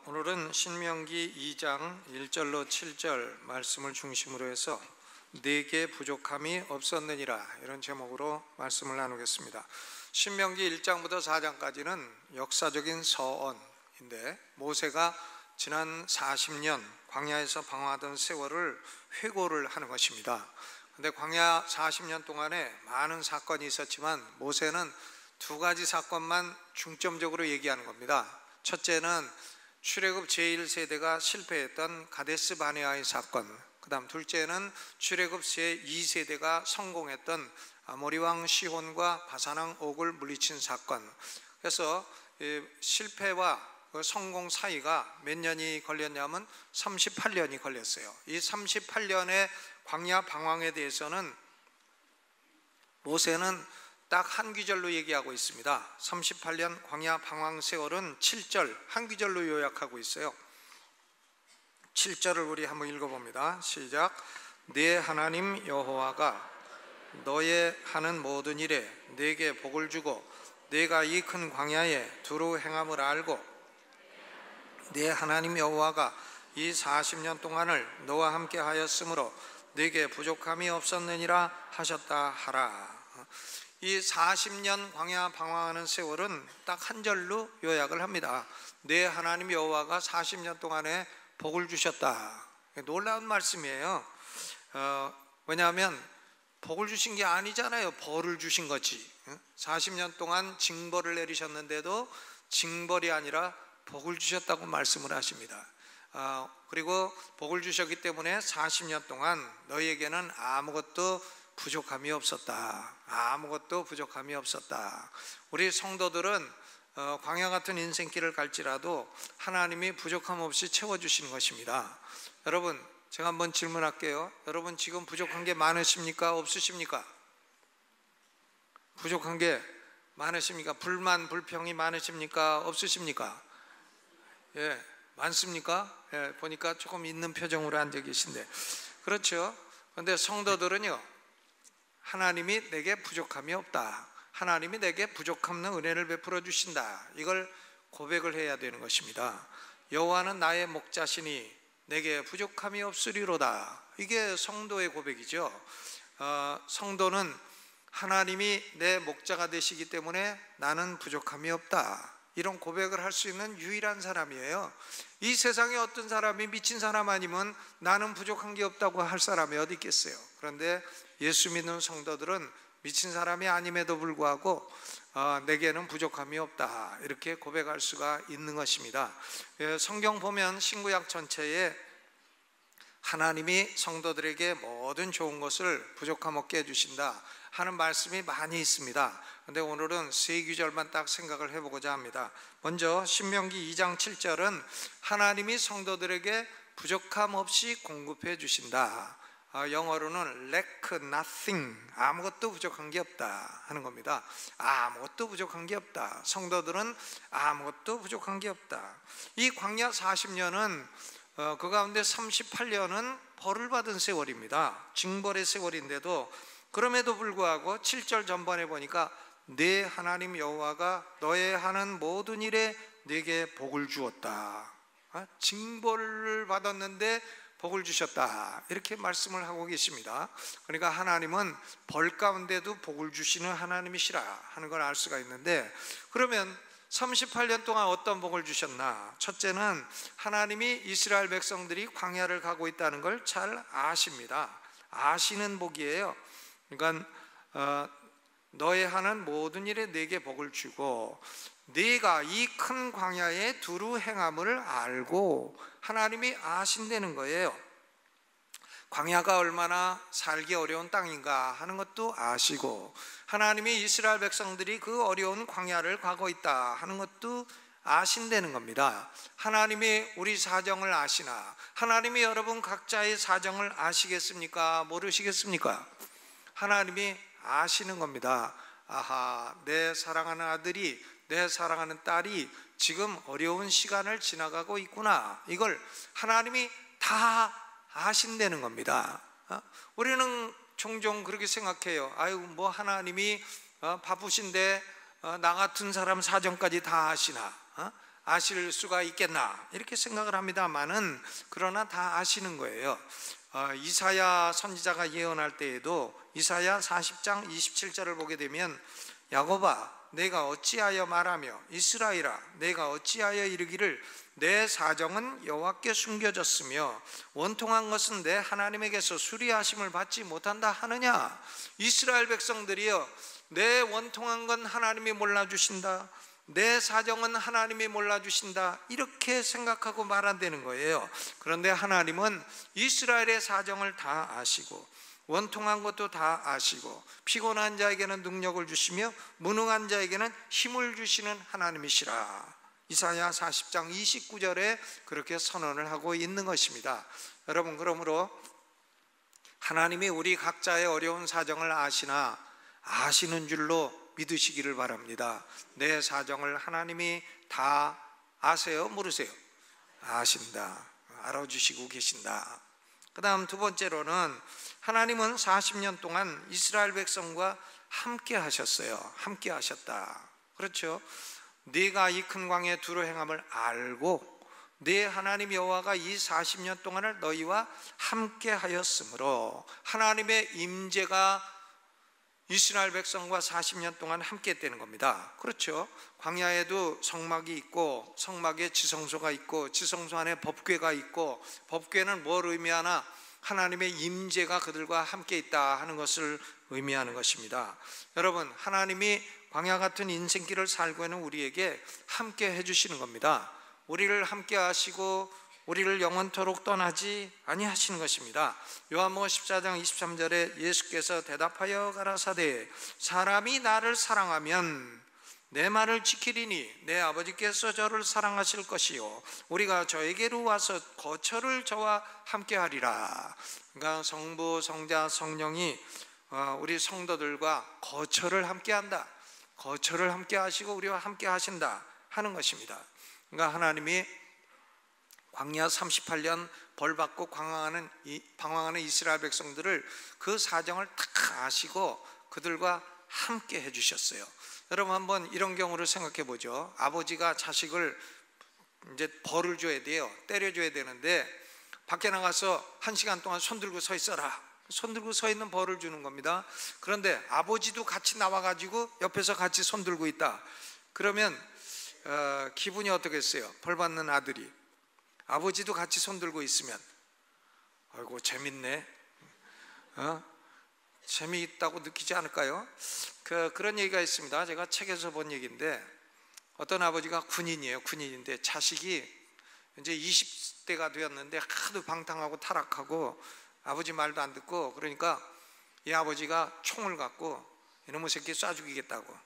오늘은 신명기 2장 1절로 7절 말씀을 중심으로 해서 내게 부족함이 없었느니라, 이런 제목으로 말씀을 나누겠습니다. 신명기 1장부터 4장까지는 역사적인 서언인데, 모세가 지난 40년 광야에서 방황하던 세월을 회고를 하는 것입니다. 그런데 광야 40년 동안에 많은 사건이 있었지만 모세는 두 가지 사건만 중점적으로 얘기하는 겁니다. 첫째는 출애굽 제1세대가 실패했던 가데스 바네아의 사건, 그 다음 둘째는 출애굽 제2세대가 성공했던 아모리 왕 시혼과 바산왕 옥을 물리친 사건. 그래서 실패와 성공 사이가 몇 년이 걸렸냐면 38년이 걸렸어요. 이 38년의 광야 방황에 대해서는 모세는 딱 한 귀절로 얘기하고 있습니다. 38년 광야 방황 세월은 7절 한 귀절로 요약하고 있어요. 7절을 우리 한번 읽어봅니다. 시작. 네 하나님 여호와가 너의 하는 모든 일에 네게 복을 주고 네가 이 큰 광야에 두루 행함을 알고 네 하나님 여호와가 이 40년 동안을 너와 함께 하였으므로 네게 부족함이 없었느니라 하셨다 하라. 이 40년 광야 방황하는 세월은 딱 한 절로 요약을 합니다. 네 하나님 여호와가 40년 동안에 복을 주셨다. 놀라운 말씀이에요. 왜냐하면 복을 주신 게 아니잖아요. 벌을 주신 거지. 40년 동안 징벌을 내리셨는데도 징벌이 아니라 복을 주셨다고 말씀을 하십니다. 그리고 복을 주셨기 때문에 40년 동안 너희에게는 아무것도 부족함이 없었다. 아무것도 부족함이 없었다. 우리 성도들은 광야 같은 인생길을 갈지라도 하나님이 부족함 없이 채워주시는 것입니다. 여러분, 제가 한번 질문할게요. 여러분 지금 부족한 게 많으십니까? 없으십니까? 부족한 게 많으십니까? 불만, 불평이 많으십니까? 없으십니까? 예, 많습니까? 예, 보니까 조금 있는 표정으로 앉아 계신데, 그렇죠? 그런데 성도들은요, 하나님이 내게 부족함이 없다, 하나님이 내게 부족함없는 은혜를 베풀어 주신다, 이걸 고백을 해야 되는 것입니다. 여호와는 나의 목자시니 내게 부족함이 없으리로다. 이게 성도의 고백이죠. 성도는 하나님이 내 목자가 되시기 때문에 나는 부족함이 없다, 이런 고백을 할 수 있는 유일한 사람이에요. 이 세상에 어떤 사람이 미친 사람 아니면 나는 부족한 게 없다고 할 사람이 어디 있겠어요. 그런데 예수 믿는 성도들은 미친 사람이 아님에도 불구하고 내게는 부족함이 없다, 이렇게 고백할 수가 있는 것입니다. 성경 보면 신구약 전체에 하나님이 성도들에게 모든 좋은 것을 부족함 없게 해주신다 하는 말씀이 많이 있습니다. 그런데 오늘은 세 구절만 딱 생각을 해보고자 합니다. 먼저 신명기 2장 7절은 하나님이 성도들에게 부족함 없이 공급해 주신다. 영어로는 lack nothing, 아무것도 부족한 게 없다 하는 겁니다. 아무것도 부족한 게 없다. 성도들은 아무것도 부족한 게 없다. 이 광야 40년은 그 가운데 38년은 벌을 받은 세월입니다. 징벌의 세월인데도 그럼에도 불구하고 7절 전반에 보니까 네 하나님 여호와가 너의 하는 모든 일에 네게 복을 주었다. 징벌을 받았는데 복을 주셨다, 이렇게 말씀을 하고 계십니다. 그러니까 하나님은 벌 가운데도 복을 주시는 하나님이시라 하는 걸 알 수가 있는데, 그러면 38년 동안 어떤 복을 주셨나? 첫째는 하나님이 이스라엘 백성들이 광야를 가고 있다는 걸 잘 아십니다. 아시는 복이에요. 그러니까 너의 하는 모든 일에 네게 복을 주고 네가 이 큰 광야에 두루 행함을 알고, 하나님이 아신다는 거예요. 광야가 얼마나 살기 어려운 땅인가 하는 것도 아시고, 하나님이 이스라엘 백성들이 그 어려운 광야를 가고 있다 하는 것도 아신다는 겁니다. 하나님이 우리 사정을 아시나? 하나님이 여러분 각자의 사정을 아시겠습니까? 모르시겠습니까? 하나님이 아시는 겁니다. 아하, 내 사랑하는 아들이, 내 사랑하는 딸이 지금 어려운 시간을 지나가고 있구나, 이걸 하나님이 다 아신다는 겁니다. 우리는 종종 그렇게 생각해요. 아유, 뭐 하나님이 바쁘신데 나 같은 사람 사정까지 다 아시나? 아실 수가 있겠나 이렇게 생각을 합니다만은 그러나 다 아시는 거예요. 이사야 선지자가 예언할 때에도 이사야 40장 27절을 보게 되면 야곱아 내가 어찌하여 말하며 이스라엘아 내가 어찌하여 이르기를 내 사정은 여호와께 숨겨졌으며 원통한 것은 내 하나님에게서 수리하심을 받지 못한다 하느냐. 이스라엘 백성들이여 내 원통한 건 하나님이 몰라주신다, 내 사정은 하나님이 몰라주신다 이렇게 생각하고 말한다는 거예요. 그런데 하나님은 이스라엘의 사정을 다 아시고 원통한 것도 다 아시고 피곤한 자에게는 능력을 주시며 무능한 자에게는 힘을 주시는 하나님이시라. 이사야 40장 29절에 그렇게 선언을 하고 있는 것입니다. 여러분, 그러므로 하나님이 우리 각자의 어려운 사정을 아시는 줄로 믿으시기를 바랍니다. 내 사정을 하나님이 다 아세요? 모르세요? 아신다. 알아주시고 계신다. 그 다음 두 번째로는 하나님은 40년 동안 이스라엘 백성과 함께 하셨어요. 함께 하셨다. 그렇죠? 네가 이 큰 광야에 두루 행함을 알고 네 하나님 여호와가 이 40년 동안을 너희와 함께 하였으므로 하나님의 임재가 이스라엘 백성과 40년 동안 함께 했다는 겁니다. 그렇죠? 광야에도 성막이 있고 성막에 지성소가 있고 지성소 안에 법궤가 있고 법궤는 뭘 의미하나? 하나님의 임재가 그들과 함께 있다 하는 것을 의미하는 것입니다. 여러분, 하나님이 광야 같은 인생길을 살고 있는 우리에게 함께 해주시는 겁니다. 우리를 함께 하시고 우리를 영원토록 떠나지 아니하시는 것입니다. 요한복음 14장 23절에 예수께서 대답하여 가라사대 사람이 나를 사랑하면 내 말을 지키리니 내 아버지께서 저를 사랑하실 것이요 우리가 저에게로 와서 거처를 저와 함께 하리라. 그러니까 성부, 성자, 성령이 우리 성도들과 거처를 함께 한다, 거처를 함께 하시고 우리와 함께 하신다 하는 것입니다. 그러니까 하나님이 광야 38년 벌받고 방황하는 이스라엘 백성들을 그 사정을 다 아시고 그들과 함께 해주셨어요. 여러분, 한번 이런 경우를 생각해 보죠. 아버지가 자식을 이제 벌을 줘야 돼요. 때려줘야 되는데 밖에 나가서 1시간 동안 손 들고 서 있어라. 손 들고 서 있는 벌을 주는 겁니다. 그런데 아버지도 같이 나와가지고 옆에서 같이 손 들고 있다. 그러면 기분이 어떻겠어요? 벌 받는 아들이 아버지도 같이 손 들고 있으면 아이고 재밌네, 재미있다고 느끼지 않을까요? 그런 얘기가 있습니다. 제가 책에서 본 얘기인데 어떤 아버지가 군인인데 자식이 이제 20대가 되었는데 하도 방탕하고 타락하고 아버지 말도 안 듣고 그러니까 이 아버지가 총을 갖고 이놈의 새끼 쏴 죽이겠다고.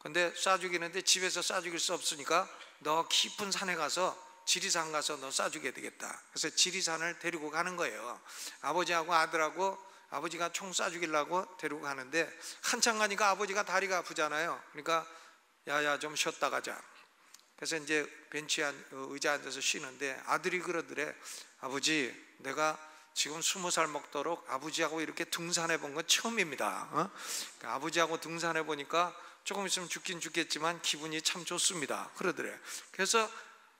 근데 쏴 죽이는데 집에서 쏴 죽일 수 없으니까 너 깊은 산에 가서 지리산 가서 너 쏴 죽여야 되겠다. 그래서 지리산을 데리고 가는 거예요. 아버지하고 아들하고 아버지가 총 쏴 죽이려고 데리고 가는데 한참 가니까 아버지가 다리가 아프잖아요. 그러니까 야야 좀 쉬었다 가자. 그래서 이제 벤치에 의자에 앉아서 쉬는데 아들이 그러더래. 아버지, 내가 지금 20살 먹도록 아버지하고 이렇게 등산해 본 건 처음입니다. 그러니까 아버지하고 등산해 보니까 조금 있으면 죽긴 죽겠지만 기분이 참 좋습니다. 그러더래. 그래서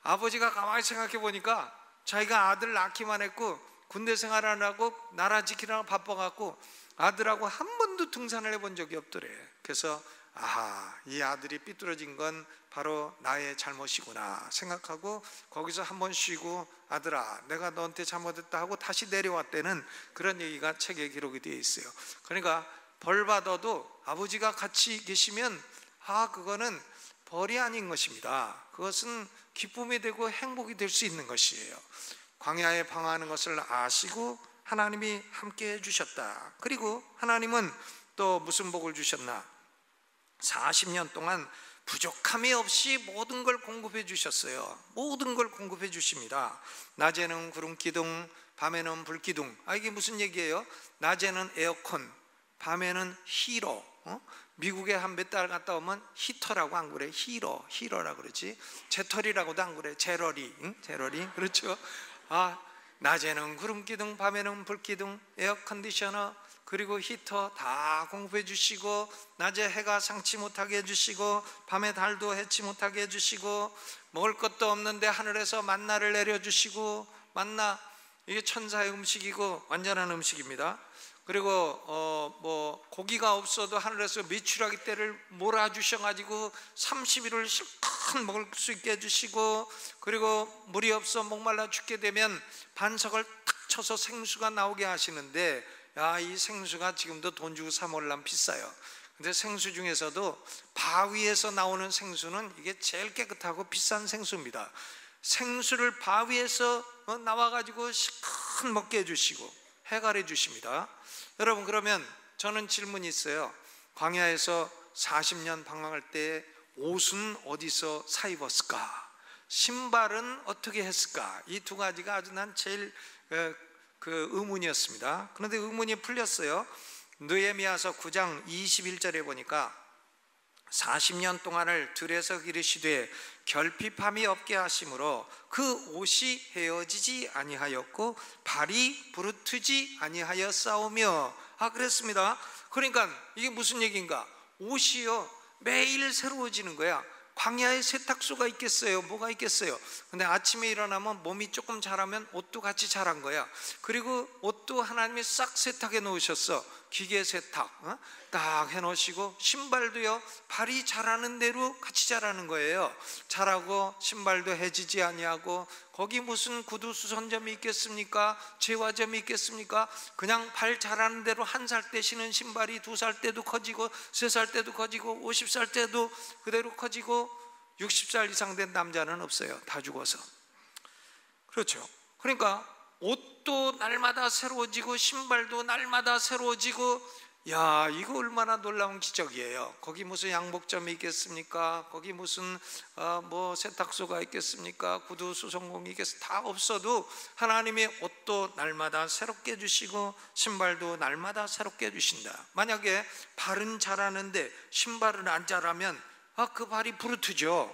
아버지가 가만히 생각해 보니까 자기가 아들 낳기만 했고 군대 생활 안 하고 나라 지키느라고 바빠갖고 아들하고 한 번도 등산을 해본 적이 없더래. 그래서 아하, 이 아들이 삐뚤어진 건 바로 나의 잘못이구나 생각하고 거기서 한 번 쉬고 아들아 내가 너한테 잘못했다 하고 다시 내려왔다는 그런 얘기가 책에 기록이 되어 있어요. 그러니까 벌 받아도 아버지가 같이 계시면 그거는 벌이 아닌 것입니다. 그것은 기쁨이 되고 행복이 될 수 있는 것이에요. 광야에 방황하는 것을 아시고 하나님이 함께 해주셨다. 그리고 하나님은 또 무슨 복을 주셨나? 40년 동안 부족함이 없이 모든 걸 공급해 주셨어요. 모든 걸 공급해 주십니다. 낮에는 구름 기둥, 밤에는 불 기둥. 이게 무슨 얘기예요? 낮에는 에어컨, 밤에는 히로. 미국에 한 몇 달 갔다 오면 히터라고 안 그래. 히러라고 그러지. 제털이라고도 안 그래. 제러리, 그렇죠? 낮에는 구름 기둥, 밤에는 불 기둥, 에어컨디셔너, 그리고 히터 다 공급해 주시고, 낮에 해가 상치 못하게 해주시고, 밤에 달도 해치 못하게 해주시고, 먹을 것도 없는데 하늘에서 만나를 내려주시고, 만나 이게 천사의 음식이고 완전한 음식입니다. 그리고 뭐 고기가 없어도 하늘에서 메추라기 떼를 몰아주셔가지고 30일을 실컷 먹을 수 있게 해주시고, 그리고 물이 없어 목말라 죽게 되면 반석을 탁 쳐서 생수가 나오게 하시는데, 야, 이 생수가 지금도 돈 주고 사 먹으려면 비싸요. 근데 생수 중에서도 바위에서 나오는 생수는 이게 제일 깨끗하고 비싼 생수입니다. 생수를 바위에서 나와가지고 실컷 먹게 해주시고 해갈해 주십니다. 여러분, 그러면 저는 질문이 있어요. 광야에서 40년 방황할 때 옷은 어디서 사 입었을까? 신발은 어떻게 했을까? 이 두 가지가 아주 난 제일 그 의문이었습니다. 그런데 의문이 풀렸어요. 느헤미야서 9장 21절에 보니까 40년 동안을 들에서 기르시되 결핍함이 없게 하심으로 그 옷이 헤어지지 아니하였고 발이 부르트지 아니하였사오며. 그랬습니다. 그러니까 이게 무슨 얘기인가? 옷이요 매일 새로워지는 거야. 광야에 세탁소가 있겠어요? 뭐가 있겠어요? 근데 아침에 일어나면 몸이 조금 자라면 옷도 같이 자란 거야. 그리고 옷도 하나님이 싹 세탁해 놓으셨어. 기계 세탁 딱 해놓으시고, 신발도요 발이 자라는 대로 같이 자라는 거예요. 자라고 신발도 해지지 아니하고, 거기 무슨 구두 수선점이 있겠습니까? 재화점이 있겠습니까? 그냥 발 자라는 대로 1살 때 신은 신발이 2살 때도 커지고, 3살 때도 커지고, 50살 때도 그대로 커지고, 60살 이상 된 남자는 없어요. 다 죽어서. 그렇죠. 그러니까 옷도 날마다 새로워지고 신발도 날마다 새로워지고, 야, 이거 얼마나 놀라운 기적이에요. 거기 무슨 양복점이 있겠습니까? 거기 무슨 뭐 세탁소가 있겠습니까? 구두 수선공이 있겠습니까? 다 없어도 하나님이 옷도 날마다 새롭게 해주시고 신발도 날마다 새롭게 해주신다. 만약에 발은 자라는데 신발은 안 자라면 그 발이 부르트죠.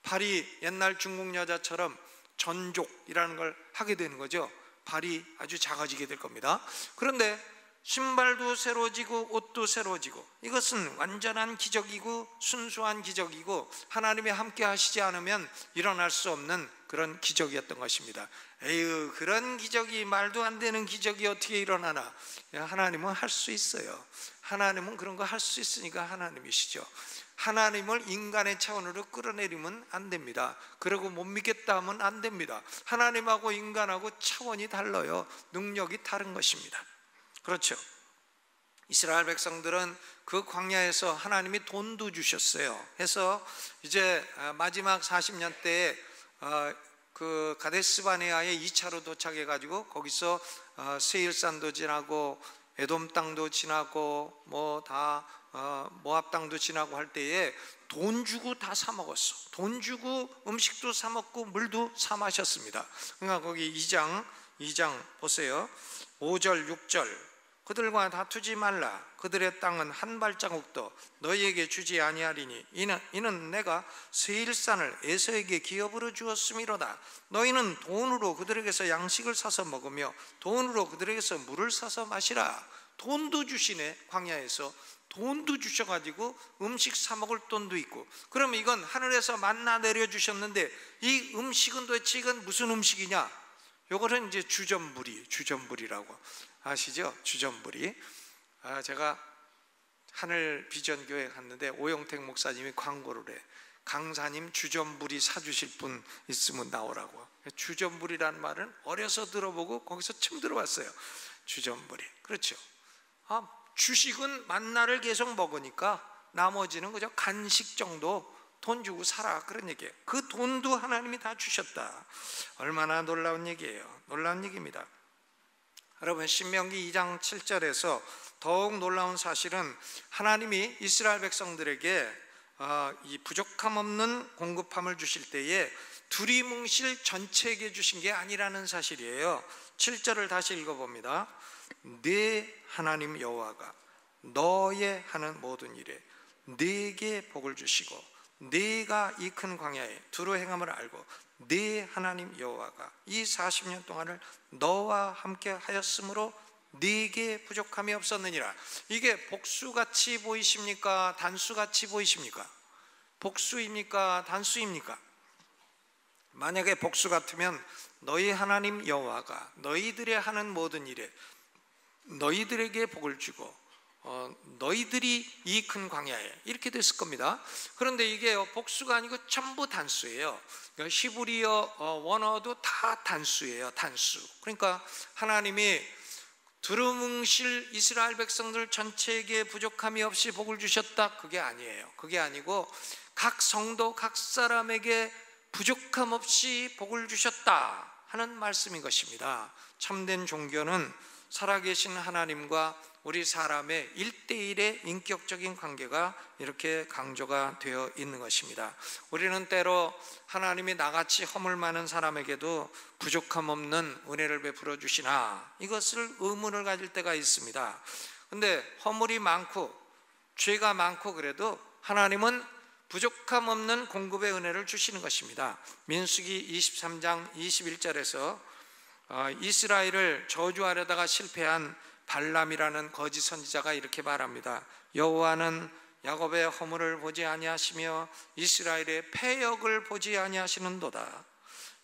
발이 옛날 중국 여자처럼 전족이라는 걸 하게 되는 거죠. 발이 아주 작아지게 될 겁니다. 그런데 신발도 새로워지고 옷도 새로워지고, 이것은 완전한 기적이고 순수한 기적이고 하나님이 함께 하시지 않으면 일어날 수 없는 그런 기적이었던 것입니다. 에휴, 그런 기적이, 말도 안 되는 기적이 어떻게 일어나나? 하나님은 할 수 있어요. 하나님은 그런 거 할 수 있으니까 하나님이시죠. 하나님을 인간의 차원으로 끌어내리면 안 됩니다. 그리고 못 믿겠다 하면 안 됩니다. 하나님하고 인간하고 차원이 달라요. 능력이 다른 것입니다. 그렇죠. 이스라엘 백성들은 그 광야에서 하나님이 돈도 주셨어요. 해서 이제 마지막 40년 때에 그 가데스 바네아에 2차로 도착해 가지고 거기서 세일산도 지나고 에돔 땅도 지나고 뭐 다 모압 땅도 지나고 할 때에 돈 주고 다 사 먹었어. 돈 주고 음식도 사 먹고 물도 사 마셨습니다. 그러니까 거기 2장 보세요. 5절 6절. 그들과 다투지 말라. 그들의 땅은 한 발자국도 너희에게 주지 아니하리니 이는 내가 세일산을 에서에게 기업으로 주었음이로다. 너희는 돈으로 그들에게서 양식을 사서 먹으며 돈으로 그들에게서 물을 사서 마시라. 돈도 주시네. 광야에서 돈도 주셔가지고 음식 사 먹을 돈도 있고. 그러면 이건 하늘에서 만나 내려주셨는데 이 음식은 도대체 이건 무슨 음식이냐? 요거는 이제 주전부리라고 아시죠? 주전부리. 제가 하늘 비전교회 갔는데 오영택 목사님이 광고를 해. 강사님 주전부리 사주실 분 있으면 나오라고. 주전부리라는 말은 어려서 들어보고 거기서 처음 들어봤어요. 주전부리. 그렇죠. 주식은 만나를 계속 먹으니까 나머지는 그저 간식 정도 돈 주고 살아, 그런 얘기예요. 그 돈도 하나님이 다 주셨다. 얼마나 놀라운 얘기예요. 놀라운 얘기입니다. 여러분, 신명기 2장 7절에서 더욱 놀라운 사실은 하나님이 이스라엘 백성들에게 이 부족함 없는 공급함을 주실 때에 두리뭉실 전체에게 주신 게 아니라는 사실이에요. 7절을 다시 읽어봅니다. 네 하나님 여호와가 너의 하는 모든 일에 네게 복을 주시고 네가 이 큰 광야에 두루 행함을 알고 네 하나님 여호와가 이 40년 동안을 너와 함께 하였으므로 네게 부족함이 없었느니라. 이게 복수같이 보이십니까? 단수같이 보이십니까? 복수입니까? 단수입니까? 만약에 복수 같으면 너희 하나님 여호와가 너희들의 하는 모든 일에 너희들에게 복을 주고 너희들이 이 큰 광야에 이렇게 됐을 겁니다. 그런데 이게 복수가 아니고 전부 단수예요. 히브리어 원어도 다 단수예요. 단수. 그러니까 하나님이 두루뭉실 이스라엘 백성들 전체에게 부족함이 없이 복을 주셨다, 그게 아니에요. 그게 아니고 각 성도 각 사람에게 부족함 없이 복을 주셨다 하는 말씀인 것입니다. 참된 종교는 살아계신 하나님과 우리 사람의 1대1의 인격적인 관계가 이렇게 강조가 되어 있는 것입니다. 우리는 때로 하나님이 나같이 허물 많은 사람에게도 부족함 없는 은혜를 베풀어 주시나 이것을 의문을 가질 때가 있습니다. 그런데 허물이 많고 죄가 많고 그래도 하나님은 부족함 없는 공급의 은혜를 주시는 것입니다. 민수기 23장 21절에서 이스라엘을 저주하려다가 실패한 발람이라는 거짓 선지자가 이렇게 말합니다. 여호와는 야곱의 허물을 보지 아니하시며 이스라엘의 패역을 보지 아니하시는도다.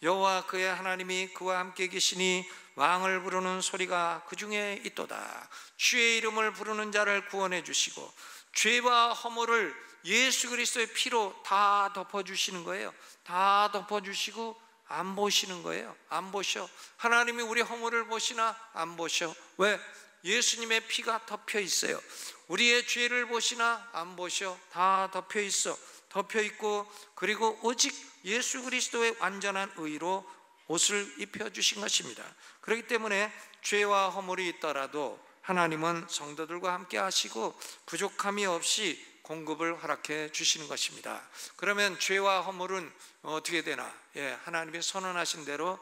여호와 그의 하나님이 그와 함께 계시니 왕을 부르는 소리가 그 중에 있도다. 주의 이름을 부르는 자를 구원해 주시고 죄와 허물을 예수 그리스도의 피로 다 덮어주시는 거예요. 다 덮어주시고 안 보시는 거예요. 안 보셔. 하나님이 우리 허물을 보시나? 안 보셔. 왜? 예수님의 피가 덮여 있어요. 우리의 죄를 보시나? 안 보셔. 다 덮여 있어. 덮여 있고, 그리고 오직 예수 그리스도의 완전한 의로 옷을 입혀주신 것입니다. 그렇기 때문에 죄와 허물이 있더라도 하나님은 성도들과 함께 하시고 부족함이 없이 공급을 허락해 주시는 것입니다. 그러면 죄와 허물은 어떻게 되나? 하나님이 선언하신 대로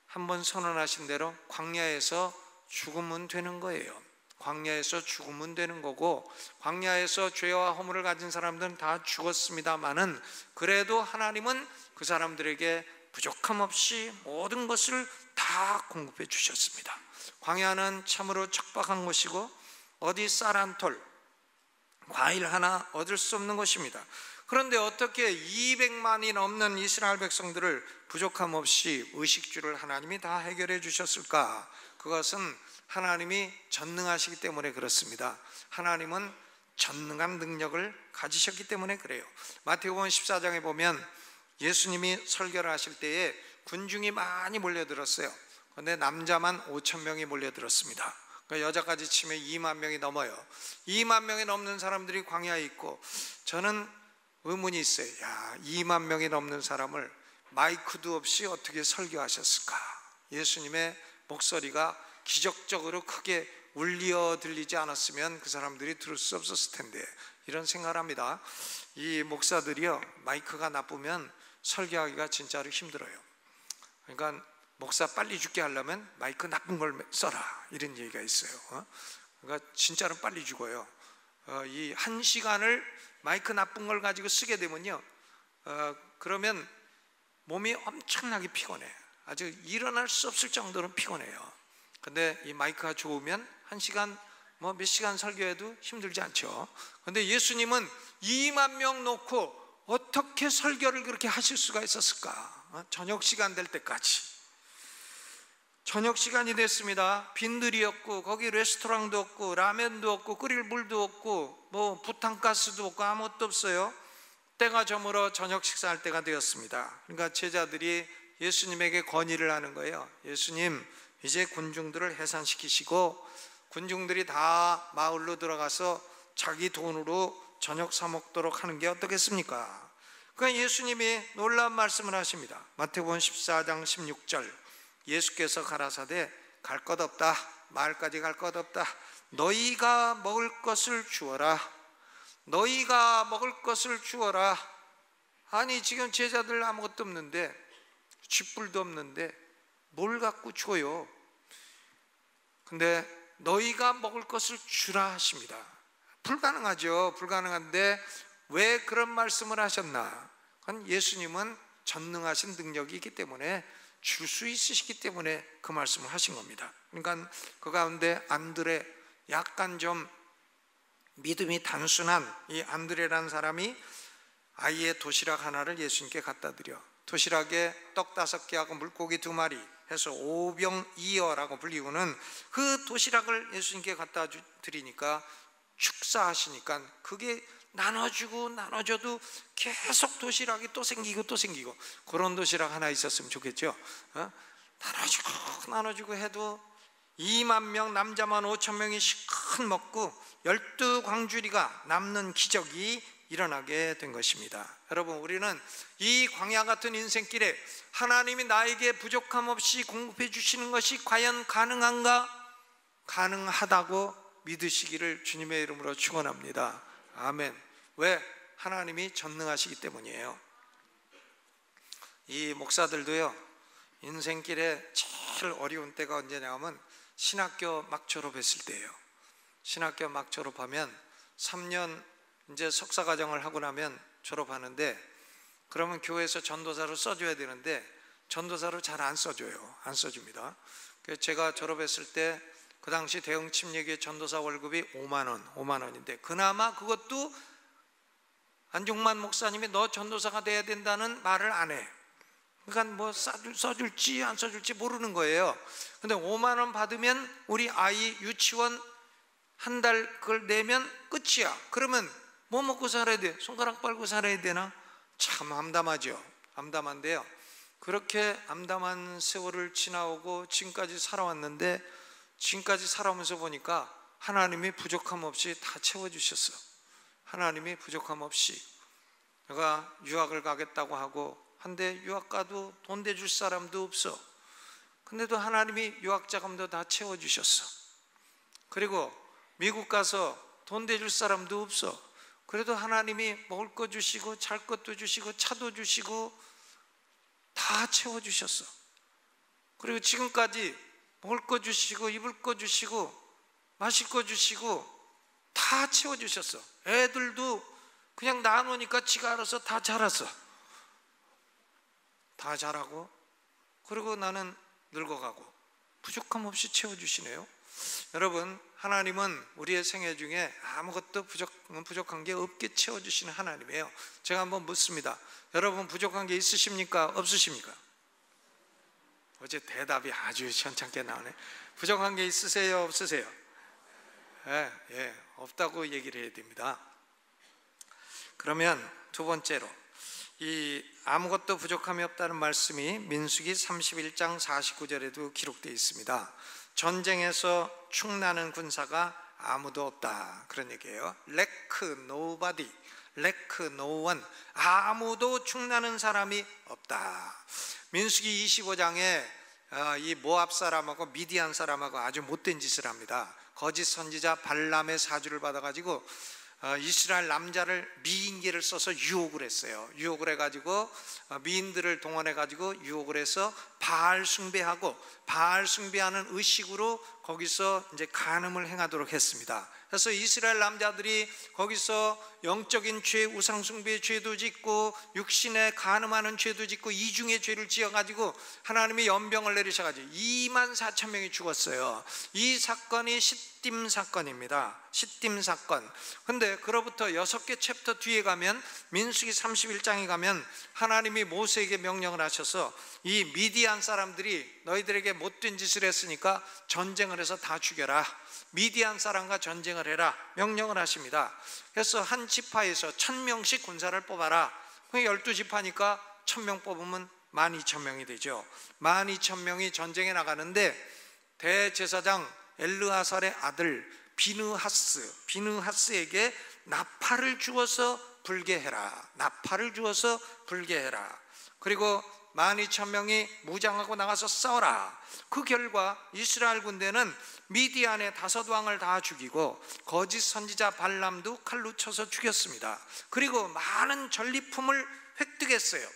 한번 선언하신 대로 광야에서 죽으면 되는 거예요. 광야에서 죽으면 되는 거고, 광야에서 죄와 허물을 가진 사람들은 다 죽었습니다마는 그래도 하나님은 그 사람들에게 부족함 없이 모든 것을 다 공급해 주셨습니다. 광야는 참으로 척박한 곳이고 어디 쌀 한 톨, 과일 하나 얻을 수 없는 것입니다. 그런데 어떻게 200만이 넘는 이스라엘 백성들을 부족함 없이 의식주를 하나님이 다 해결해 주셨을까? 그것은 하나님이 전능하시기 때문에 그렇습니다. 하나님은 전능한 능력을 가지셨기 때문에 그래요. 마태복음 14장에 보면 예수님이 설교를 하실 때에 군중이 많이 몰려들었어요. 그런데 남자만 5천 명이 몰려들었습니다. 그러니까 여자까지 치면 2만 명이 넘어요. 2만 명이 넘는 사람들이 광야에 있고, 저는 의문이 있어요. 2만 명이 넘는 사람을 마이크도 없이 어떻게 설교하셨을까? 예수님의 목소리가 기적적으로 크게 울려 들리지 않았으면 그 사람들이 들을 수 없었을 텐데, 이런 생각을 합니다. 이 목사들이요, 마이크가 나쁘면 설교하기가 진짜로 힘들어요. 그러니까 목사 빨리 죽게 하려면 마이크 나쁜 걸 써라, 이런 얘기가 있어요. 그러니까 진짜로 빨리 죽어요. 이 1시간을 마이크 나쁜 걸 가지고 쓰게 되면요, 그러면 몸이 엄청나게 피곤해. 아주 일어날 수 없을 정도로 피곤해요. 근데 이 마이크가 좋으면 1시간 몇 시간 설교해도 힘들지 않죠. 근데 예수님은 2만 명 놓고 어떻게 설교를 그렇게 하실 수가 있었을까? 저녁 시간 될 때까지. 저녁 시간이 됐습니다. 빈들이었고, 거기 레스토랑도 없고, 라면도 없고, 끓일 물도 없고, 뭐 부탄가스도 없고, 아무것도 없어요. 때가 저물어 저녁 식사할 때가 되었습니다. 그러니까 제자들이 예수님에게 건의를 하는 거예요. 예수님, 이제 군중들을 해산시키시고 군중들이 다 마을로 들어가서 자기 돈으로 저녁 사 먹도록 하는 게 어떻겠습니까? 그러니까 예수님이 놀라운 말씀을 하십니다. 마태복음 14장 16절, 예수께서 가라사대 갈 것 없다, 마을까지 갈 것 없다, 너희가 먹을 것을 주어라, 너희가 먹을 것을 주어라. 아니, 지금 제자들 아무것도 없는데, 쥐뿔도 없는데 뭘 갖고 줘요? 근데 너희가 먹을 것을 주라 하십니다. 불가능하죠. 불가능한데 왜 그런 말씀을 하셨나? 예수님은 전능하신 능력이 있기 때문에 줄 수 있으시기 때문에 그 말씀을 하신 겁니다. 그러니까 그 가운데 안드레, 약간 좀 믿음이 단순한 이 안드레라는 사람이 아이의 도시락 하나를 예수님께 갖다 드려, 도시락에 떡 5개하고 물고기 2마리 해서 오병이어라고 불리고는 그 도시락을 예수님께 갖다 드리니까 축사하시니까 그게 나눠주고 나눠줘도 계속 도시락이 또 생기고 또 생기고, 그런 도시락 하나 있었으면 좋겠죠. 나눠주고 해도 2만 명, 남자만 5천 명이 실컷 먹고 12광주리가 남는 기적이 일어나게 된 것입니다. 여러분, 우리는 이 광야 같은 인생길에 하나님이 나에게 부족함 없이 공급해 주시는 것이 과연 가능한가? 가능하다고 믿으시기를 주님의 이름으로 축원합니다. 아멘. 왜? 하나님이 전능하시기 때문이에요. 이 목사들도요, 인생길에 제일 어려운 때가 언제냐 하면 신학교 막 졸업했을 때예요. 신학교 막 졸업하면 3년 이제 석사과정을 하고 나면 졸업하는데, 그러면 교회에서 전도사로 써줘야 되는데 전도사로 잘 안 써줘요. 안 써줍니다. 그래서 제가 졸업했을 때 그 당시 대흥 침례교회 전도사 월급이 5만 원인데 그나마 그것도 안종만 목사님이 너 전도사가 돼야 된다는 말을 안 해. 그러니까 뭐 써줄지 안 써줄지 모르는 거예요. 근데 5만 원 받으면 우리 아이 유치원 한 달 그걸 내면 끝이야. 그러면 뭐 먹고 살아야 돼? 손가락 빨고 살아야 되나? 참 암담하죠. 암담한데요, 그렇게 암담한 세월을 지나오고 지금까지 살아왔는데, 지금까지 살아오면서 보니까 하나님이 부족함 없이 다 채워주셨어. 하나님이 부족함 없이. 내가 유학을 가겠다고 하고 한데 유학 가도 돈 대줄 사람도 없어. 근데도 하나님이 유학 자금도 다 채워주셨어. 그리고 미국 가서 돈 대줄 사람도 없어. 그래도 하나님이 먹을 거 주시고 잘 것도 주시고 차도 주시고 다 채워주셨어. 그리고 지금까지 먹을 거 주시고 입을 거 주시고 마실 거 주시고 다 채워주셨어. 애들도 그냥 낳아놓으니까 지가 알아서 다 자랐어. 다 자라고, 그리고 나는 늙어가고 부족함 없이 채워주시네요. 여러분, 하나님은 우리의 생애 중에 아무것도 부족한 게 없게 채워주시는 하나님이에요. 제가 한번 묻습니다. 여러분, 부족한 게 있으십니까? 없으십니까? 어제 대답이 아주 시원찮게 나오네. 부족한 게 있으세요? 없으세요? 예, 없다고 얘기를 해야 됩니다. 그러면 두 번째로, 이 아무것도 부족함이 없다는 말씀이 민수기 31장 49절에도 기록되어 있습니다. 전쟁에서 축나는 군사가 아무도 없다, 그런 얘기예요. lack nobody, lack no one, 아무도 축나는 사람이 없다. 민수기 25장에 이 모압 사람하고 미디안 사람하고 아주 못된 짓을 합니다. 거짓 선지자 발람의 사주를 받아가지고 이스라엘 남자를 미인계를 써서 유혹을 했어요. 유혹을 해가지고 미인들을 동원해가지고 유혹을 해서 바알 숭배하고, 바알 숭배하는 의식으로 거기서 이제 간음을 행하도록 했습니다. 그래서 이스라엘 남자들이 거기서 영적인 죄, 우상 숭배의 죄도 짓고 육신에 간음하는 죄도 짓고 이중의 죄를 지어가지고 하나님이 연병을 내리셔가지고 2만 4천 명이 죽었어요. 이 사건이 시딤 사건입니다. 시딤 사건. 근데 그로부터 6개 챕터 뒤에 가면, 민수기 31장에 가면 하나님이 모세에게 명령을 하셔서 이 미디안 사람들이 너희들에게 못된 짓을 했으니까 전쟁을 해서 다 죽여라, 미디안 사람과 전쟁을 해라 명령을 하십니다. 그래서 한 지파에서 1000명씩 군사를 뽑아라. 12지파니까 1000명 뽑으면 12,000명이 되죠. 12,000명이 전쟁에 나가는데 대제사장 엘르아살의 아들 비느하스에게 나팔을 주어서 불게 해라, 나팔을 주어서 불게 해라. 그리고 12,000명이 무장하고 나가서 싸워라. 그 결과 이스라엘 군대는 미디안의 5왕을 다 죽이고 거짓 선지자 발람도 칼로 쳐서 죽였습니다. 그리고 많은 전리품을 획득했어요.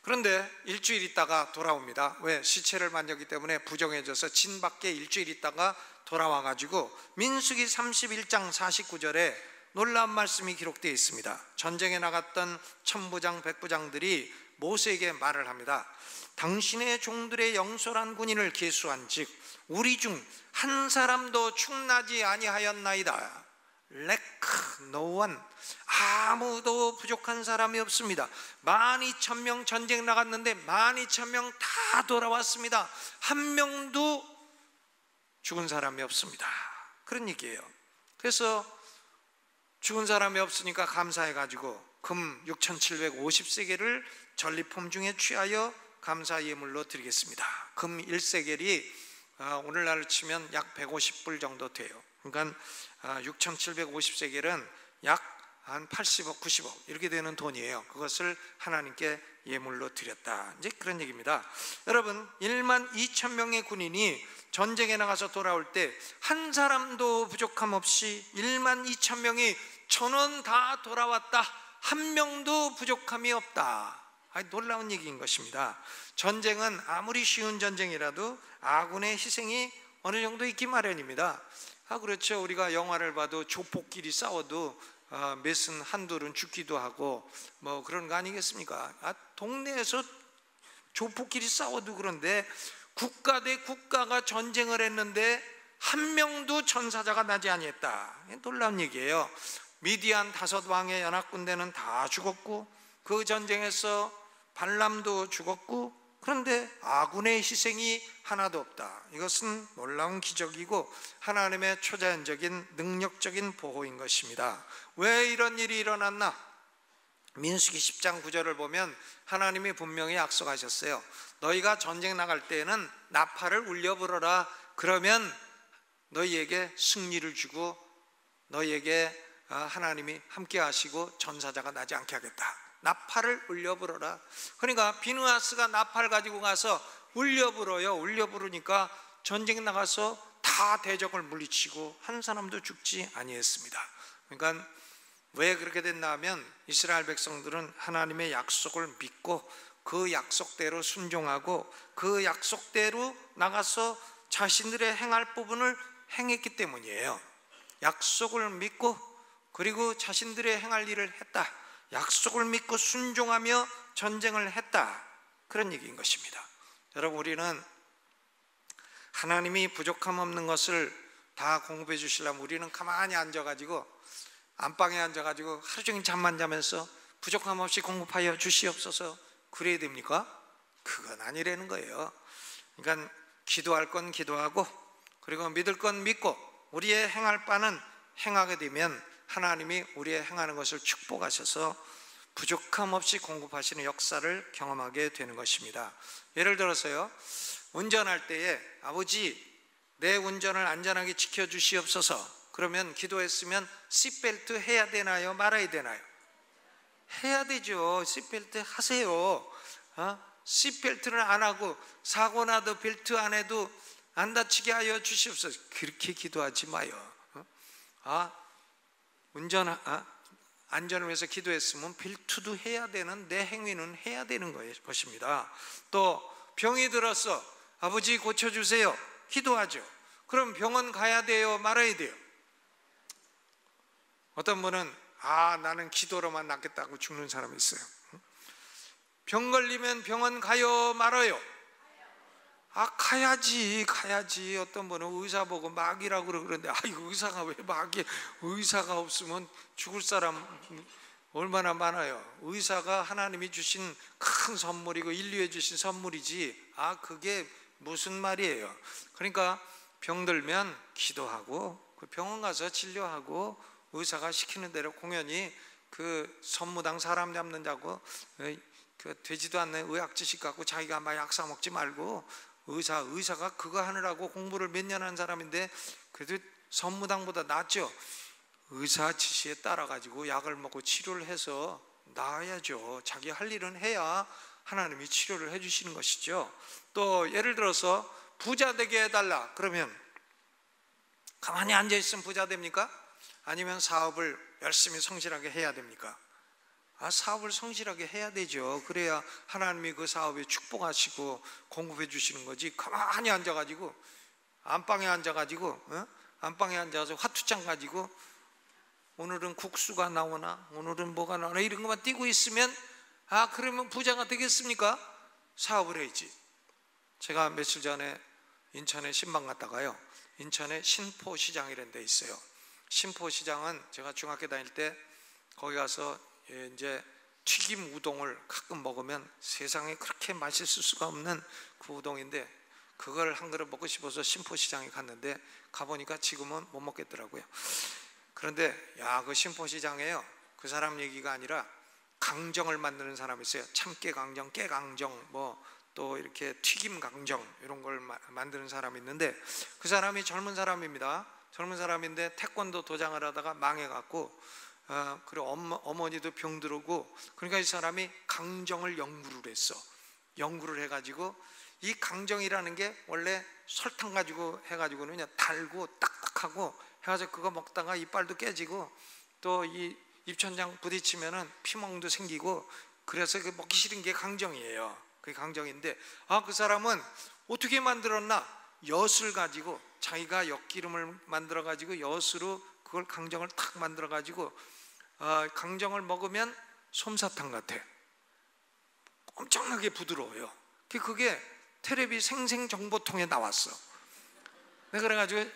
그런데 일주일 있다가 돌아옵니다. 왜? 시체를 만졌기 때문에 부정해져서 진 밖에 일주일 있다가 돌아와가지고 민수기 31장 49절에 놀라운 말씀이 기록되어 있습니다. 전쟁에 나갔던 천부장 백부장들이 모세에게 말을 합니다. 당신의 종들의 영솔한 군인을 계수한즉 우리 중 한 사람도 충나지 아니하였나이다. 레크 노원, 아무도 부족한 사람이 없습니다. 12,000명 전쟁 나갔는데 12,000명 다 돌아왔습니다. 한 명도 죽은 사람이 없습니다. 그런 얘기예요. 그래서 죽은 사람이 없으니까 감사해가지고 금 6,750세겔을 전리품 중에 취하여 감사 예물로 드리겠습니다. 금 1세겔이 오늘날로 치면 약 150불 정도 돼요. 그러니까 6,750세겔은 약 한 80억, 90억 이렇게 되는 돈이에요. 그것을 하나님께 예물로 드렸다. 이제 그런 얘기입니다. 여러분, 12,000명의 군인이 전쟁에 나가서 돌아올 때 한 사람도 부족함 없이 12,000명이 전원 다 돌아왔다. 한 명도 부족함이 없다. 놀라운 얘기인 것입니다. 전쟁은 아무리 쉬운 전쟁이라도 아군의 희생이 어느 정도 있기 마련입니다. 그렇죠. 우리가 영화를 봐도 조폭끼리 싸워도 몇은 한둘은 죽기도 하고 뭐 그런 거 아니겠습니까? 동네에서 조폭끼리 싸워도 그런데 국가 대 국가가 전쟁을 했는데 한 명도 전사자가 나지 아니했다. 놀라운 얘기예요. 미디안 5왕의 연합군대는 다 죽었고 그 전쟁에서 발람도 죽었고 그런데 아군의 희생이 하나도 없다. 이것은 놀라운 기적이고 하나님의 초자연적인 능력적인 보호인 것입니다. 왜 이런 일이 일어났나? 민수기 10장 9절을 보면 하나님이 분명히 약속하셨어요. 너희가 전쟁 나갈 때에는 나팔을 울려 불어라. 그러면 너희에게 승리를 주고 너희에게 하나님이 함께 하시고 전사자가 나지 않게 하겠다. 나팔을 울려 불어라. 그러니까 비느하스가 나팔 가지고 가서 울려 불어요. 울려 부르니까 전쟁 나가서 다 대적을 물리치고 한 사람도 죽지 아니했습니다. 그러니까 왜 그렇게 됐나 하면 이스라엘 백성들은 하나님의 약속을 믿고 그 약속대로 순종하고 그 약속대로 나가서 자신들의 행할 부분을 행했기 때문이에요. 약속을 믿고 그리고 자신들의 행할 일을 했다. 약속을 믿고 순종하며 전쟁을 했다. 그런 얘기인 것입니다. 여러분, 우리는 하나님이 부족함 없는 것을 다 공급해 주시려면 우리는 가만히 앉아가지고 안방에 앉아가지고 하루 종일 잠만 자면서 부족함 없이 공급하여 주시옵소서 그래야 됩니까? 그건 아니라는 거예요. 그러니까 기도할 건 기도하고 그리고 믿을 건 믿고 우리의 행할 바는 행하게 되면 하나님이 우리의 행하는 것을 축복하셔서 부족함 없이 공급하시는 역사를 경험하게 되는 것입니다. 예를 들어서요, 운전할 때에 아버지 내 운전을 안전하게 지켜주시옵소서. 그러면 기도했으면 시트벨트 해야 되나요? 말아야 되나요? 해야 되죠. 시트벨트 하세요. 시트벨트를 안 하고 사고 나도 벨트 안 해도 안 다치게 하여 주시옵소서. 그렇게 기도하지 마요. 안전을 위해서 기도했으면 벨트도 해야 되는 내 행위는 해야 되는 것입니다. 또 병이 들었어. 아버지 고쳐주세요. 기도하죠. 그럼 병원 가야 돼요? 말아야 돼요? 어떤 분은 나는 기도로만 낫겠다고 죽는 사람이 있어요. 병 걸리면 병원 가요? 말아요? 가야지. 어떤 분은 의사 보고 막이라고 그러는데 이거 의사가 왜 막이? 의사가 없으면 죽을 사람 얼마나 많아요. 의사가 하나님이 주신 큰 선물이고 인류에 주신 선물이지 그게 무슨 말이에요. 그러니까 병들면 기도하고 그 병원 가서 진료하고 의사가 시키는 대로 공연히 그 선무당 사람 잡는 자고 그 되지도 않는 의학 지식 갖고 자기가 막 약 사 먹지 말고 의사가 그거 하느라고 공부를 몇 년 한 사람인데 그래도 선무당보다 낫죠. 의사 지시에 따라 가지고 약을 먹고 치료를 해서 나아야죠. 자기 할 일은 해야 하나님이 치료를 해주시는 것이죠. 또 예를 들어서 부자 되게 해달라 그러면 가만히 앉아있으면 부자 됩니까? 아니면 사업을 열심히 성실하게 해야 됩니까? 사업을 성실하게 해야 되죠. 그래야 하나님이 그 사업에 축복하시고 공급해 주시는 거지. 가만히 앉아가지고 안방에 앉아서 화투장 가지고 오늘은 국수가 나오나, 오늘은 뭐가 나오나, 이런 것만 띄고 있으면 그러면 부자가 되겠습니까? 사업을 해야지. 제가 며칠 전에 인천에 신방 갔다가요, 인천에 신포시장이라는 데 있어요. 신포시장은 제가 중학교 다닐 때 거기 가서 이제 튀김 우동을 가끔 먹으면 세상에 그렇게 맛있을 수가 없는 그 우동인데, 그걸 한 그릇 먹고 싶어서 신포시장에 갔는데 가보니까 지금은 못 먹겠더라고요. 그런데 그 신포시장에요, 그 사람 얘기가 아니라 강정을 만드는 사람이 있어요. 참깨 강정, 깨 강정, 뭐 또 이렇게 튀김 강정, 이런 걸 만드는 사람이 있는데, 그 사람이 젊은 사람입니다. 젊은 사람인데 태권도 도장을 하다가 망해갖고, 그리고 어머니도 병들고, 그러니까 이 사람이 강정을 연구를 했어. 연구를 해가지고, 이 강정이라는 게 원래 설탕 가지고 해가지고는 그냥 달고 딱딱하고 해가지고 그거 먹다가 이빨도 깨지고, 또 이 입천장 부딪히면은 피멍도 생기고, 그래서 그 먹기 싫은 게 강정이에요. 그게 강정인데, 그 사람은 어떻게 만들었나? 엿을 가지고, 자기가 엿기름을 만들어 가지고 엿으로 그걸 강정을 탁 만들어 가지고, 강정을 먹으면 솜사탕 같아. 엄청나게 부드러워요. 그게 텔레비 생생정보통에 나왔어. 내가 그래가지고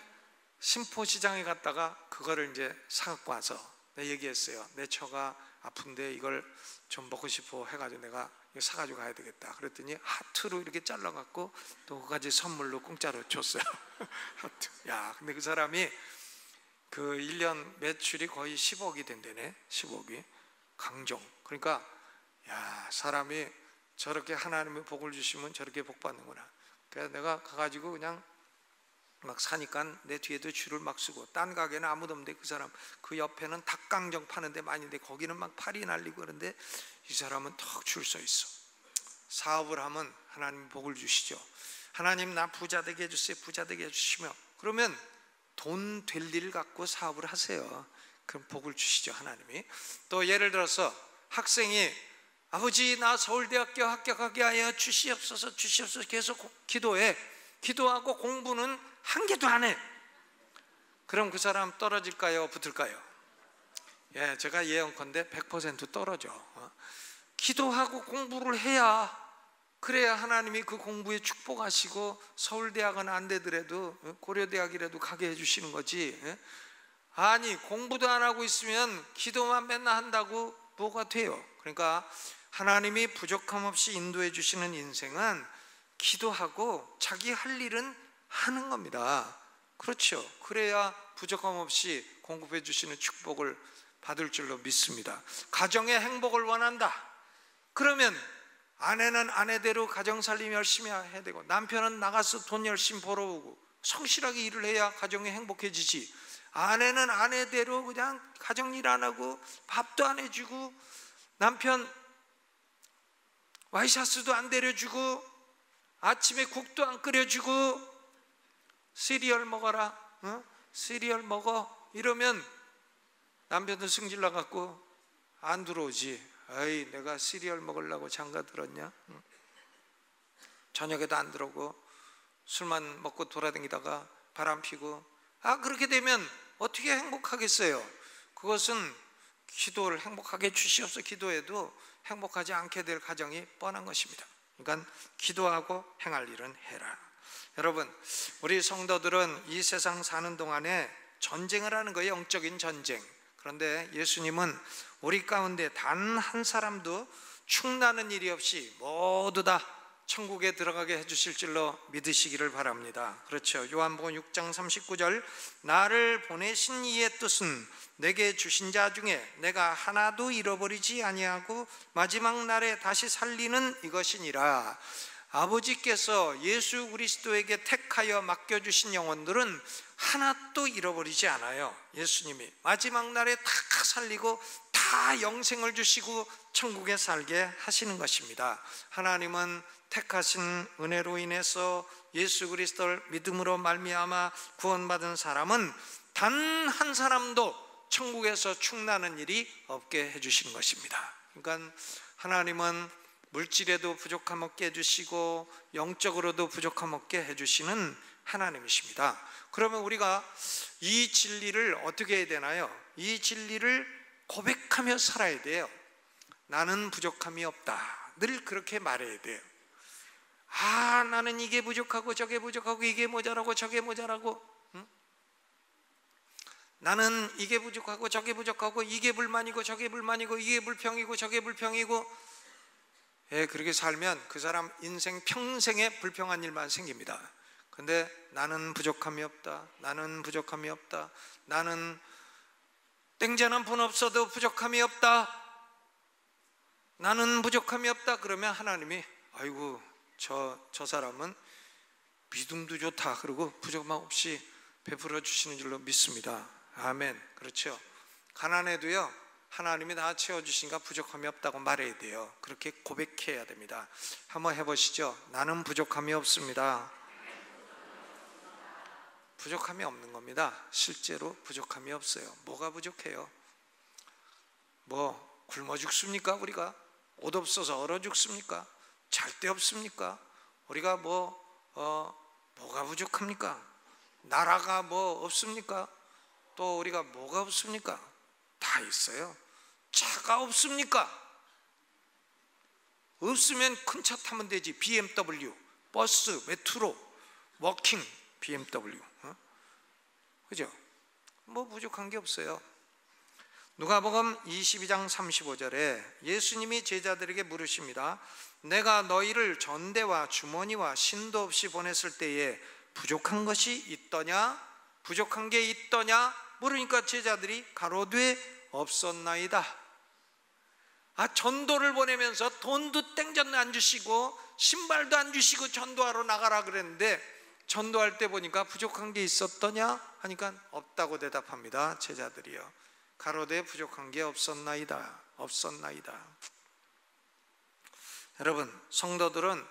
신포시장에 갔다가 그거를 이제 사갖고 와서 내가 얘기했어요. 내 처가 아픈데 이걸 좀 먹고 싶어 해가지고 내가 이거 사가지고 가야 되겠다. 그랬더니 하트로 이렇게 잘라갖고 또 그까지 선물로 공짜로 줬어요. 하트. 근데 그 사람이 그 1년 매출이 거의 10억이 된대네. 10억이 강정. 그러니까 사람이 저렇게 하나님의 복을 주시면 저렇게 복 받는구나. 그래서 내가 가가지고 그냥 막 사니까 내 뒤에도 줄을 막 쓰고, 딴 가게는 아무도 없는데 그 사람 그 옆에는 닭강정 파는 데 많은데 거기는 막 팔이 날리고, 그런데 이 사람은 턱 줄 서 있어. 사업을 하면 하나님 복을 주시죠. 하나님 나 부자 되게 해주세요, 부자 되게 해주시며, 그러면 돈 될 일 갖고 사업을 하세요. 그럼 복을 주시죠, 하나님이. 또 예를 들어서 학생이 아버지 나 서울대학교 합격하게 하여 주시옵소서, 주시옵소서 계속 기도해. 기도하고 공부는 한 개도 안 해. 그럼 그 사람 떨어질까요, 붙을까요? 제가 예언컨대 100% 떨어져. 기도하고 공부를 해야, 그래야 하나님이 그 공부에 축복하시고 서울대학은 안 되더라도 고려대학이라도 가게 해주시는 거지. 아니 공부도 안 하고 있으면 기도만 맨날 한다고 뭐가 돼요? 그러니까 하나님이 부족함 없이 인도해 주시는 인생은 기도하고 자기 할 일은 하는 겁니다. 그렇죠. 그래야 부족함 없이 공급해 주시는 축복을 받을 줄로 믿습니다. 가정의 행복을 원한다. 그러면 아내는 아내대로 가정 살림 열심히 해야 되고, 남편은 나가서 돈 열심히 벌어오고 성실하게 일을 해야 가정이 행복해지지. 아내는 아내대로 그냥 가정 일 안 하고 밥도 안 해주고, 남편 와이셔츠도 안 데려주고, 아침에 국도 안 끓여주고, 시리얼 먹어라, 시리얼 먹어, 이러면 남편도 승질 나갖고 안 들어오지. 에이 내가 시리얼 먹으려고 장가 들었냐? 저녁에도 안 들어오고 술만 먹고 돌아다니다가 바람 피고. 그렇게 되면 어떻게 행복하겠어요? 그것은 기도를 행복하게 주시옵소서 기도해도 행복하지 않게 될 가정이 뻔한 것입니다. 그러니까 기도하고 행할 일은 해라. 여러분, 우리 성도들은 이 세상 사는 동안에 전쟁을 하는 거예요. 영적인 전쟁. 그런데 예수님은 우리 가운데 단 한 사람도 축나는 일이 없이 모두 다 천국에 들어가게 해주실 줄로 믿으시기를 바랍니다. 그렇죠. 요한복음 6장 39절, 나를 보내신 이의 뜻은 내게 주신 자 중에 내가 하나도 잃어버리지 아니하고 마지막 날에 다시 살리는 이것이니라. 아버지께서 예수 그리스도에게 택하여 맡겨주신 영혼들은 하나도 잃어버리지 않아요. 예수님이 마지막 날에 다 살리고 다 영생을 주시고 천국에 살게 하시는 것입니다. 하나님은 택하신 은혜로 인해서 예수 그리스도를 믿음으로 말미암아 구원받은 사람은 단 한 사람도 천국에서 축나는 일이 없게 해주시는 것입니다. 그러니까 하나님은 물질에도 부족함 없게 해주시고 영적으로도 부족함 없게 해주시는 하나님이십니다. 그러면 우리가 이 진리를 어떻게 해야 되나요? 이 진리를 고백하며 살아야 돼요. 나는 부족함이 없다. 늘 그렇게 말해야 돼요. 나는 이게 부족하고 저게 부족하고 이게 모자라고 저게 모자라고, 응? 나는 이게 부족하고 저게 부족하고 이게 불만이고 저게 불만이고 이게 불평이고 저게 불평이고, 그렇게 살면 그 사람 인생 평생에 불평한 일만 생깁니다. 근데 나는 부족함이 없다, 나는 부족함이 없다, 나는 땡자는 분 없어도 부족함이 없다, 나는 부족함이 없다. 그러면 하나님이 아이고 저 사람은 믿음도 좋다, 그리고 부족함 없이 베풀어 주시는 줄로 믿습니다. 아멘. 그렇죠. 가난해도요 하나님이 다 채워주시니까 부족함이 없다고 말해야 돼요. 그렇게 고백해야 됩니다. 한번 해보시죠. 나는 부족함이 없습니다. 부족함이 없는 겁니다. 실제로 부족함이 없어요. 뭐가 부족해요? 뭐 굶어 죽습니까? 우리가 옷 없어서 얼어 죽습니까? 잘 데 없습니까? 우리가 뭐가 부족합니까? 나라가 뭐 없습니까? 또 우리가 뭐가 없습니까? 다 있어요. 차가 없습니까? 없으면 큰 차 타면 되지. BMW, 버스, 메트로, 워킹, BMW, 그죠? 뭐 부족한 게 없어요. 누가복음 22장 35절에 예수님이 제자들에게 물으십니다. 내가 너희를 전대와 주머니와 신도 없이 보냈을 때에 부족한 것이 있더냐? 부족한 게 있더냐? 물으니까 제자들이 가로되 없었나이다. 전도를 보내면서 돈도 땡전도 안 주시고 신발도 안 주시고 전도하러 나가라 그랬는데, 전도할 때 보니까 부족한 게 있었더냐 하니까 없다고 대답합니다. 제자들이요. 가로되 부족한 게 없었나이다. 없었나이다. 여러분, 성도들은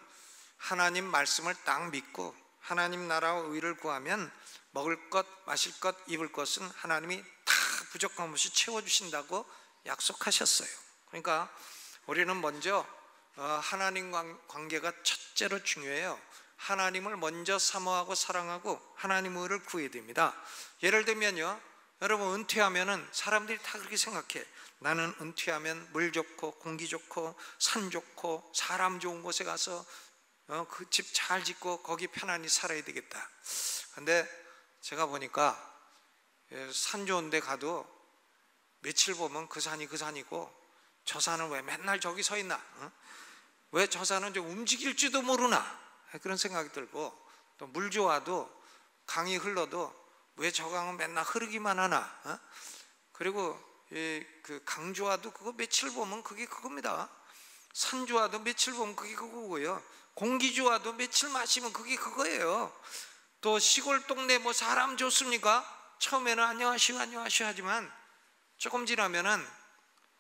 하나님 말씀을 딱 믿고 하나님 나라와 의를 구하면 먹을 것, 마실 것, 입을 것은 하나님이 다 부족함 없이 채워주신다고 약속하셨어요. 그러니까 우리는 먼저 하나님 관계가 첫째로 중요해요. 하나님을 먼저 사모하고 사랑하고 하나님 의를 구해야 됩니다. 예를 들면요, 여러분 은퇴하면은 사람들이 다 그렇게 생각해. 나는 은퇴하면 물 좋고 공기 좋고 산 좋고 사람 좋은 곳에 가서 그 집 잘 짓고 거기 편안히 살아야 되겠다. 근데 제가 보니까 산 좋은 데 가도 며칠 보면 그 산이 그 산이고 저 산은 왜 맨날 저기 서 있나? 왜 저 산은 좀 움직일지도 모르나? 그런 생각이 들고, 또 물 좋아도 강이 흘러도 왜 저 강은 맨날 흐르기만 하나? 그리고 그 강 좋아도 그거 며칠 보면 그게 그겁니다. 산 좋아도 며칠 보면 그게 그거고요. 공기 좋아도 며칠 마시면 그게 그거예요. 또 시골 동네 뭐 사람 좋습니까? 처음에는 안녕하시오 안녕하시오 하지만 조금 지나면은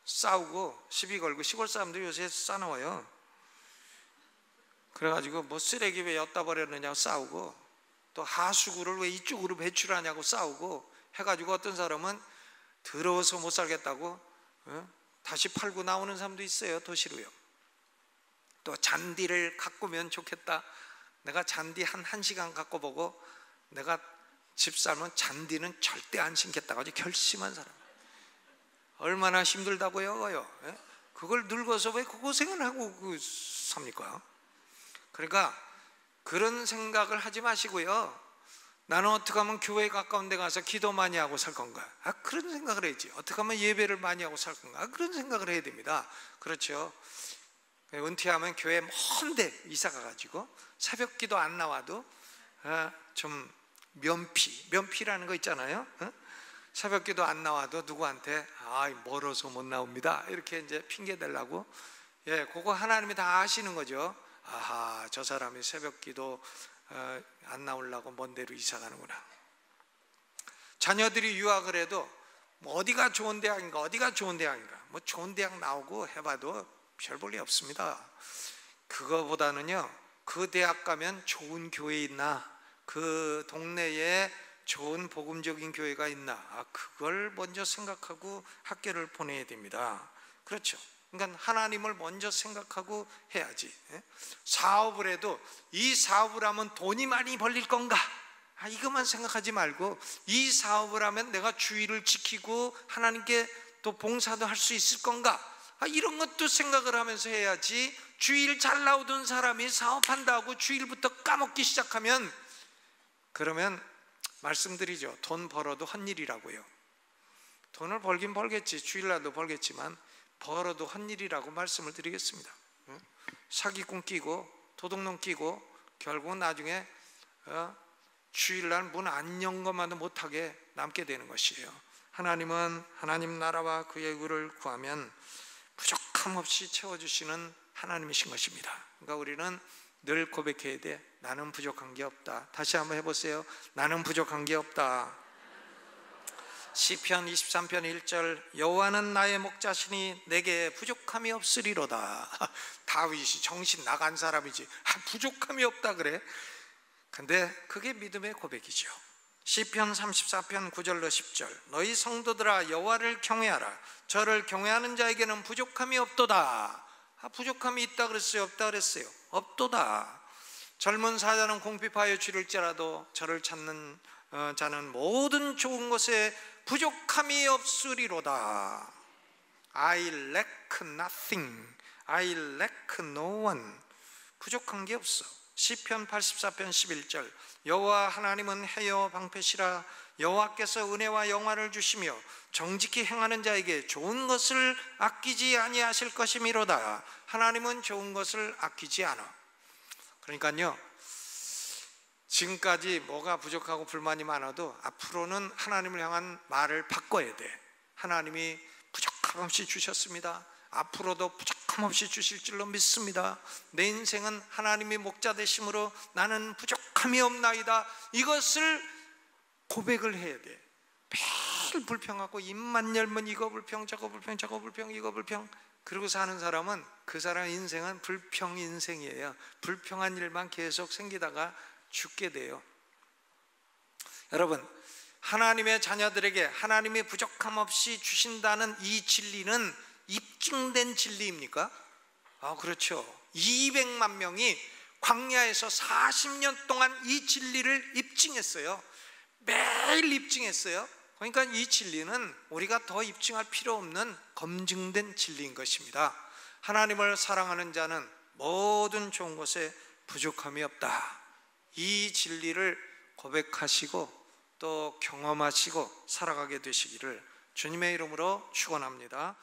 싸우고 시비 걸고, 시골 사람들이 요새 싸나워요. 그래가지고 뭐 쓰레기 왜 엿다 버렸느냐고 싸우고, 또 하수구를 왜 이쪽으로 배출하냐고 싸우고 해가지고 어떤 사람은 더러워서 못 살겠다고 다시 팔고 나오는 사람도 있어요. 도시로요. 또 잔디를 가꾸면 좋겠다. 내가 잔디 한 1시간 갖고 보고 내가 집 살면 잔디는 절대 안 심겠다고 아주 결심한 사람. 얼마나 힘들다고요. 그걸 늙어서 왜 그 고생을 하고 삽니까? 그러니까 그런 생각을 하지 마시고요. 나는 어떻게 하면 교회에 가까운 데 가서 기도 많이 하고 살 건가? 그런 생각을 해야지. 어떻게 하면 예배를 많이 하고 살 건가? 그런 생각을 해야 됩니다. 그렇죠. 은퇴하면 교회 먼 데 이사 가가지고 새벽 기도 안 나와도 좀 면피라는 거 있잖아요. 새벽 기도 안 나와도 누구한테 멀어서 못 나옵니다 이렇게 이제 핑계 대려고, 그거 하나님이 다 아시는 거죠. 아하, 저 사람이 새벽 기도 안 나오려고 먼 데로 이사 가는구나. 자녀들이 유학을 해도 뭐 어디가 좋은 대학인가 어디가 좋은 대학인가, 뭐 좋은 대학 나오고 해봐도 별 볼일 없습니다. 그거보다는요, 그 대학 가면 좋은 교회 있나, 그 동네에 좋은 복음적인 교회가 있나, 그걸 먼저 생각하고 학교를 보내야 됩니다. 그렇죠. 그러니까 하나님을 먼저 생각하고 해야지. 사업을 해도 이 사업을 하면 돈이 많이 벌릴 건가? 이것만 생각하지 말고 이 사업을 하면 내가 주의를 지키고 하나님께 또 봉사도 할 수 있을 건가? 이런 것도 생각을 하면서 해야지. 주일 잘 나오던 사람이 사업한다고 주일부터 까먹기 시작하면, 그러면 말씀드리죠. 돈 벌어도 헛일이라고요. 돈을 벌긴 벌겠지, 주일날도 벌겠지만 벌어도 헛일이라고 말씀을 드리겠습니다. 사기꾼 끼고 도둑놈 끼고 결국 나중에 주일날 문 안 연 것만도 못하게 남게 되는 것이에요. 하나님은 하나님 나라와 그의 의를 구하면 부족함 없이 채워주시는 하나님이신 것입니다. 그러니까 우리는 늘 고백해야 돼. 나는 부족한 게 없다. 다시 한번 해보세요. 나는 부족한 게 없다. 시편 23편 1절, 여호와는 나의 목자시니 내게 부족함이 없으리로다. 다윗이 정신 나간 사람이지 부족함이 없다 그래? 근데 그게 믿음의 고백이죠. 시편 34편 9절로 10절, 너희 성도들아 여호와를 경외하라. 저를 경외하는 자에게는 부족함이 없도다. 부족함이 있다 그랬어요? 없다 그랬어요? 없도다. 젊은 사자는 공핍하여 줄일지라도 저를 찾는 자는 모든 좋은 것에 부족함이 없으리로다. I lack nothing, I lack no one. 부족한 게 없어. 시편 84편 11절, 여호와 하나님은 해여 방패시라. 여호와께서 은혜와 영화를 주시며 정직히 행하는 자에게 좋은 것을 아끼지 아니하실 것이미로다. 하나님은 좋은 것을 아끼지 않아. 그러니까요, 지금까지 뭐가 부족하고 불만이 많아도 앞으로는 하나님을 향한 말을 바꿔야 돼. 하나님이 부족함 없이 주셨습니다. 앞으로도 부족함 없이 주실 줄로 믿습니다. 내 인생은 하나님이 목자 되심으로 나는 부족함이 없나이다. 이것을 고백을 해야 돼. 매일 불평하고 입만 열면 이거 불평 저거 불평 저거 불평 이거 불평 그러고 사는 사람은 그 사람 인생은 불평 인생이에요. 불평한 일만 계속 생기다가 죽게 돼요. 여러분, 하나님의 자녀들에게 하나님이 부족함 없이 주신다는 이 진리는 입증된 진리입니까? 그렇죠. 200만 명이 광야에서 40년 동안 이 진리를 입증했어요. 매일 입증했어요. 그러니까 이 진리는 우리가 더 입증할 필요 없는 검증된 진리인 것입니다. 하나님을 사랑하는 자는 모든 좋은 것에 부족함이 없다. 이 진리를 고백하시고 또 경험하시고 살아가게 되시기를 주님의 이름으로 축원합니다.